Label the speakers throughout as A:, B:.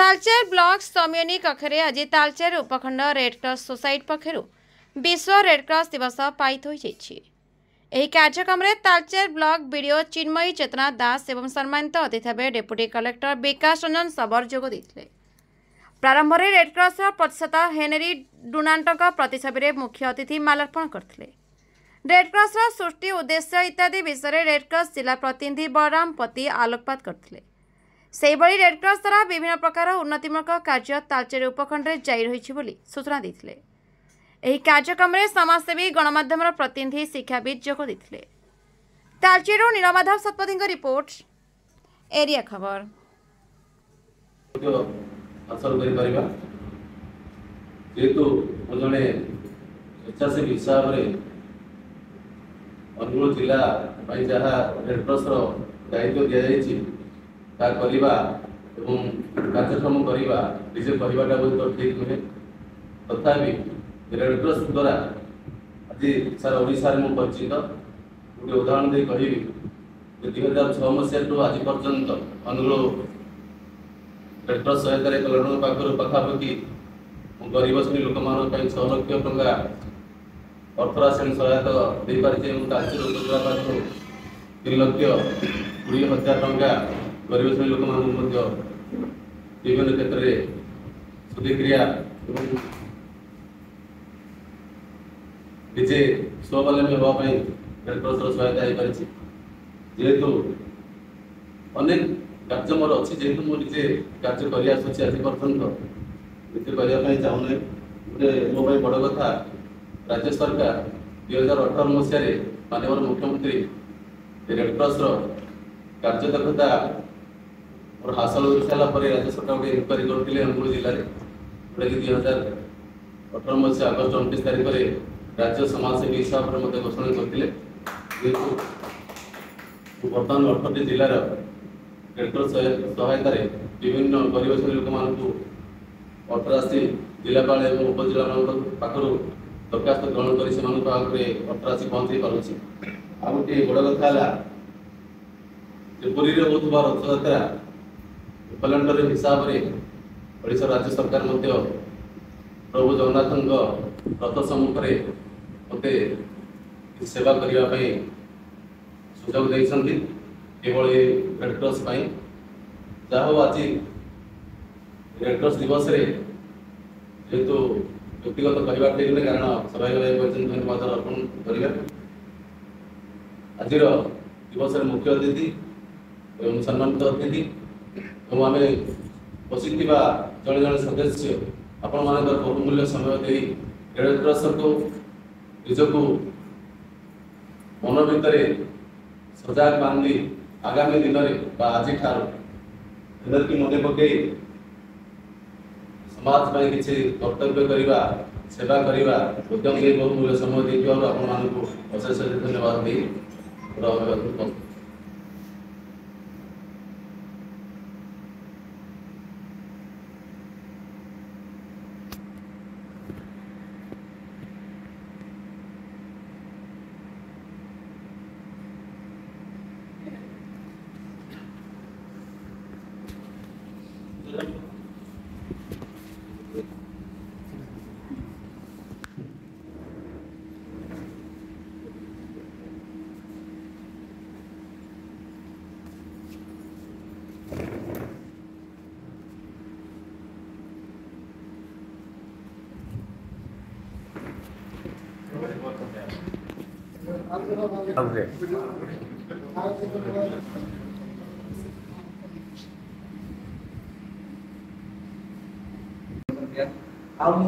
A: Talcher block समियनी कक्षे आज तालचेर उपखंड Red Cross society पक्षर विश्व रेडक्रॉस दिवस पालित हो कार्यक्रम में तालचेर ब्लॉक बीडीओ चिन्मयी चेतना दास एवं सम्मानित अतिथि भाव डेप्यूटी कलेक्टर विकास रंजन सबर जोग देते। प्रारंभ में रेडक्रॉस प्रतिष्ठाता हेनरी डुनान्टक प्रतिछवि में मुख्य अतिथि मालार्पण करते। रेडक्रॉस सृष्टि उद्देश्य इत्यादि विषय रेडक्रॉस जिला प्रतिनिधि बलराम पति आलोकपात करते। सेहिभଳି रेडक्रॉस द्वारा विभिन्न प्रकार उन्नतिमूलक कार्य तालचेर उपखंड में जारी रही सूचना देते। यह कार्यक्रम में समाजसेवी गणमाध्यम प्रतिनिधि शिक्षाविद जोग देते। तालचेर नीलमाधव सतपथी रिपोर्ट एरिया खबर।
B: जेहेतु जड़े स्वेच्छासेवी हिसाब से अनुगुल जिला जहाँ रेडक्रॉस दायित्व दि जाइए कार्यक्रम करवा निजे कहवाटा बहुत ठीक नुहे। तथापि रेडक्रॉस द्वारा आज सारा ओडिशा में परिचित। गोटे उदाहरण दे कहि 2006 मसीह आज पर्यंत अनुगुल रेडक्रॉस सहायतार एक लड़न पाखापाखि गरीब श्रेणी लोक 6 लाख टंका अर्थराशि सहायता दे पारिछे। तालचेर उपजिला पाखु 3,20,000 टंका गरीब श्रेणी लोक विभिन्न क्षेत्र में सुधिक्रिया निजे स्वावलम्बी होगापी रेडक्रॉस सहायता हो पारी। जेहेतु अनेक कार्य मोर अच्छी जेहेतु मुझे कार्य कर आज पर्यटन निजे करने चाहूना। गोटे मो बड़ कथा राज्य सरकार 2018 मसीह माननीय मुख्यमंत्री रेडक्रॉस कार्यदक्षता और हासिल हो सारापर राज्य सरकार गोटे इनक्वारी करते अनुगुल जिले में जोटा कि 2018 मसीह अगस्ट 29 तारीख में राज्य समाजसेवी हिसाब से मत घोषणा करते। बर्तमान 18 जिलार रेडक्रॉस सहायतार विभिन्न गरीब श्रेणी लोक अर्थराशि जिलापाल और उपजिला पाखु दरखास्त ग्रहण कर अर्थराशि पहुँचे पार्टी। आ गोटे बड़ कथा पुरी में होता रथयात्रा कैलेंडर हिसाब से ओडिशा राज्य सरकार प्रभु जगन्नाथ रथ सम्मुखें मत सेवा करने सुजोग देते केवल रेडक्रॉस जहाँ आज रेडक्रॉस दिवस जेहेतु व्यक्तिगत कहवा ठीक नहीं कारण सभा धन्यवाद अर्पण करा। आज दिवस मुख्य अतिथि एवं सम्मानित अतिथि एवं आम बसी जड़े जड़े सदस्य आपण मान बहुमूल्य समय दे रेडक्रॉस को निजक मन भर सजाग बांधी आगामी दिन में आज की मन पकई समाज में किसी कर्तव्य करवा सेवा करवा उद्यम दे बहुमूल्य समय दे आपको अशेष धन्यवाद दे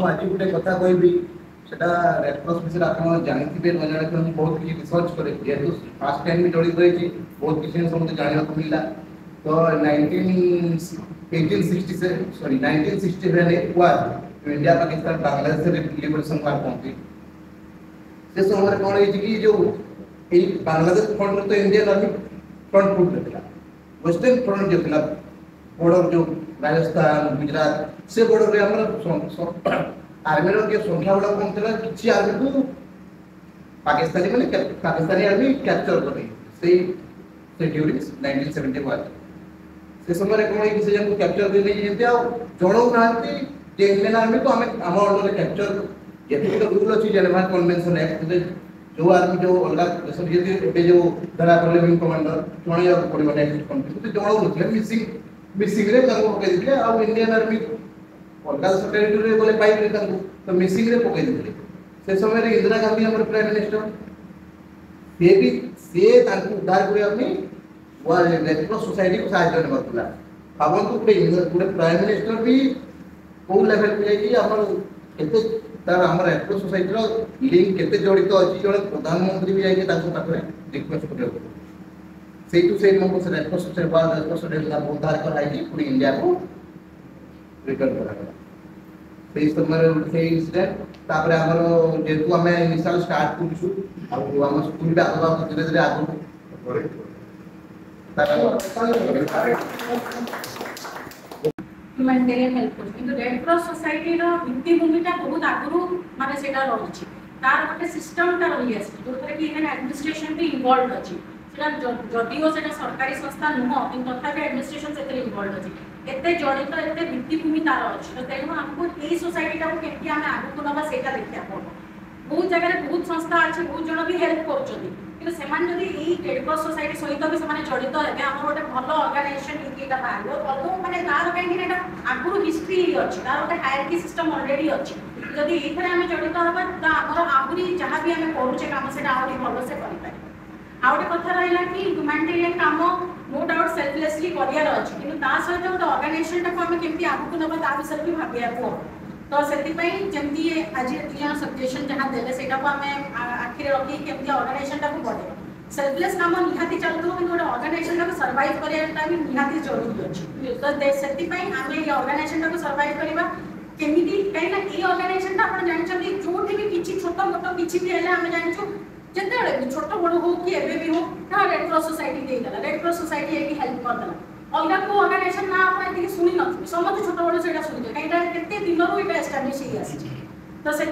C: आज गोटे कथा कहबी रेडक्रॉस विषय आप जानते न बहुत किसी रिसर्च करे जेहतु फास्ट टाइम भी जड़ित रही बहुत किसी समझ जानने को मिला। तो 1967 इंडिया पाकिस्तान बांग्लादेश लिबरेशन वार पहुंची से समय कौन है कि जो बांग्लादेश फ्रंट तो इंडियन आर्मी फ्रंट फुट रहता वेस्टर्न फ्रंट जो था बॉर्डर जो राजस्थान गुजरात से बॉर्डर में आर्मी रो संख्या गुड़ा कम था किसी आर्मी को पाकिस्तानी मैंने पाकिस्तानी आर्मी कैप्चर कर ड्यूरिंग 1971 से समय कौन है से जन कैप्चर दे नहीं जेते आ जणौ नांती जे इंडियन आर्मी को हमें हम अंडर कैप्चर जेते तो रूल अछि जेनेवा कन्वेंशन एक्ट जो आर्मी जो अलग देश जे एबे जो धरा करले विंग कमांडर जणै पड़िबा नेक्स्ट कन्वेंशन तो जणौ नथले मिसिंग रे काम पकई दिले आ इंडियन आर्मी अलग टेरिटरी रे बोले पाइप रे तांको तो मिसिंग रे पकई दिले से समय रे इंदिरा गांधी हमर प्राइम मिनिस्टर से भी से तांको उद्धार करे अपनी वो रेड क्रॉस सोसाइटी को सहायता करने वाला भावन को पूरे प्राइम मिनिस्टर भी को लेवल पे जाई हमर केते तार हमर रेड क्रॉस सोसाइटी रो लिंक केते जड़ित अछि जण प्रधानमंत्री भी जाई तांको पाखरे रिक्वेस्ट करले से टू से नंबर से रेड क्रॉस सोसाइटी बाद रेड क्रॉस सोसाइटी का उद्धार कराई कि पूरी इंडिया को रिटर्न करा गला से समय से इंसिडेंट तापर हमर जेतु हमें इनिशियल स्टार्ट करछु आ हम स्कूल बे आगो धीरे धीरे आगो
D: ह्यूमैनिटेरियन हेल्प किंतु रेड क्रॉस सोसाइटी रो भित्तिभूमिटा बहुत आगु माने सेटा रही तार गोटे सिस्टमटा रही आसी जो कि एडमिनिस्ट्रेशन भी इन्वॉल्व अछि सेटा जदिओ सेटा सरकारी संस्था नुह किंतु तथापि एडमिनिस्ट्रेशन से इन्वॉल्व अछि एते जड़ित एते भित्तिभूमि तार अछि तो तेणु हमको ए सोसाइटीटा को केमती आमे आगु नबा सेटा देखिया पड़ो बहुत जगह बहुत संस्था अच्छे बहुत जन भी हेल्प कर रेड क्रॉस सोसाइटी सहित भी से जड़ित है आम गोटे भल अर्गानाइजेसन बाहर माने तार कहीं आगुरी हिस्ट्री अच्छी तार गोटे हायरकी सिस्टम अलरेडी अच्छी जदि ये आम जड़ित हाँ तो आमर आहरी जहाँ भी आम करुचे कम से आहरी भलसे कर गोटे कथा रहा कि ह्यूमैनिटेरियन काम नो डाउट सेल्फलेसली करार अच्छी कि सहित गोटे अर्गानाइजेसन को आम केमती आगू नवा ता विषय भी भाविया तो सेमती आज दुजन सजेसन जहाँ देले से आम आखिरी रखी केमती अर्गानाइजेसन को बढ़े सेल्फलेस काम निहाती चलू कि गोटे अर्गानाइजेसन को सर्वाइव करवाटा भी निहाती जरूरी अच्छी तो से आम ये अर्गानाइजेसन को सर्वाइव करवा केमिति कहीं ये अर्गानाइजेसन आप जानते जो भी छोट मोट किसी भी आम जानूँ जिते छोट बड़ हो कि एबे भी हो रेड क्रॉस सोसाइटी देदेला रेड क्रॉस सोसाइटी ये हेल्प करदेला अलग को अर्गानाइजेसन ना आप शुणी न समस्त छोट बड़ से शुणी कहीं दिन ये एस्टाब्लीश तो से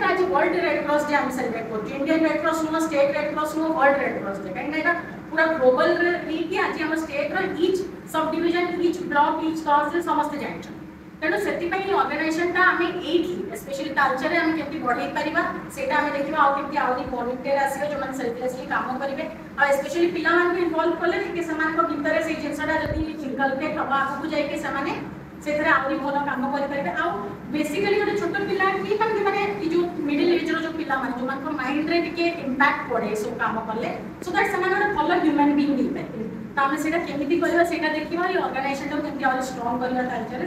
D: आज वर्ल्ड रेड क्रॉस डे आम सेलिब्रेट कर इंडियन रेड क्रॉस नुह स्टेट रेड क्रॉस नुह वर्ल्ड रेड क्रॉस डे कहीं पूरा ग्लोबल नहीं आज आम state each sub division each block each tehsil समस्ते जानते तेणु से अर्गानाइजेसन आम ये स्पेशली तालचेर आम केमती बढ़ई पारिबा सेटा आम देखा आमती आहरी वॉलंटियर आसवे जो सेल्फलेसली काम करेंगे आ स्पेशली पिला इनवॉल्व कले कि भितर से जिनसा जब इनकलकेट हम आगे जाइए से आहरी भल कम करेंगे आ बेसिकली गोटे छोट पिला कि मैंने जो मिडिल एज जो पिला जो माइंड रे टिके इंपैक्ट पड़े सब काम कले सो दैट से भल ह्यूमन बीइंग हो पाए तो आम से केमी देखा देखा ये अर्गानाइजेसन को केमती स्ट्रॉन्ग करवा तालचेर